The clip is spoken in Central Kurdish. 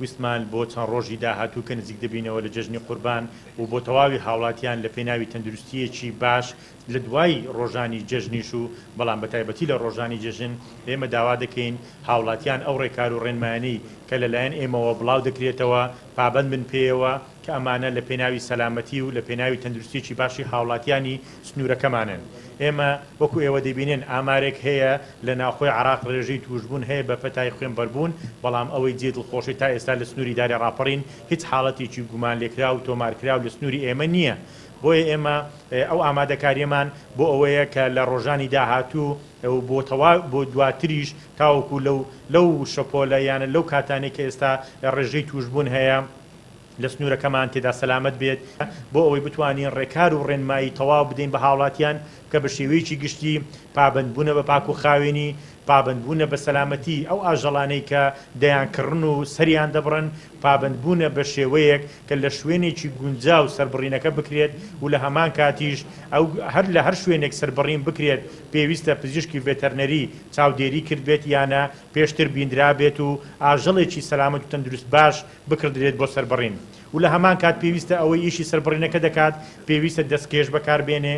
ویسمان بۆ چەند ڕۆژی داهاتوو کە نزیک دەبینەوە لە جەژنی قوربان و بۆ تەواوی هاوڵاتیان لە پێناوی تەندروستیەکی باش لە دوای ڕۆژانی جەژنیش و بەڵام بە تایبەتی لە ڕۆژانی جەژن ئێمە داوا دەکەین هاوڵاتیان ئەو ڕێکار و ڕێنمایانەی کە لەلایەن ئێمەوە بڵاو دەکرێتەوە پابەند بن پێیەوە کە ئەمانە لە پێناوی سەلامەتی و لە پێناوی تەندروستیەکی باشی هاوڵاتیانی سنوورەکەمانن. ئێمە وەکو ئێوە دەبینێن ئامارێک هەیە لە ناوخۆی عراق ڕێژەی توشبوون هەیە بە پەتای خوێنبەربوون، بەڵام ئەوەی جێ دڵخۆشی تا ئێستا لە سنووری داری ڕاپەڕین هیچ حاڵەتێکی گومان لێکرا و تۆمارکرا و لە سنووری ئێمە نییە. بۆیە ئێمە ئەو ئامادەکاریەمان بۆ ئەوەیە کە لە ڕۆژانی داهاتوو بۆ دواتریش تاوەکو لەو شەپۆلە یانە لەو کاتانێک کە ئێستا ڕێژەی توشبوون هەیە لە سنوورەکەمان تێدا سەلامەت بێت بۆ ئەوەی بتوانین ڕێکار و ڕێنمایی تەواو بدەین بە هاوڵاتیان کە بە شێوەیەکی گشتی پابەندبوونە بە پاک و خاوێنی، پابەندبوونە بە سەلامەتی ئەو ئاژەڵانەی کە دەیانکردن و سەریان دەبڕن، پابەندبوونە بە شێوەیەک کە لە شوێنێکی گونجا و سەربڕینەکە بکرێت و لە هەمان کاتیش ئەو هەر لە هەر شوێنێک سەربڕین بکرێت پێویستە پزیشکی ڤێتەرنەری چاودێری کرد بێت یانە پێشتر بیندرا بێت و ئاژەڵێکی سەلامەت و تەندروست باش بکردرێت بۆ سەربڕین و لە هەمان کات پێویستە ئەوەی ئیشی سەربڕینەکە دەکات پێویستە دەستکێش بەکاربێنێ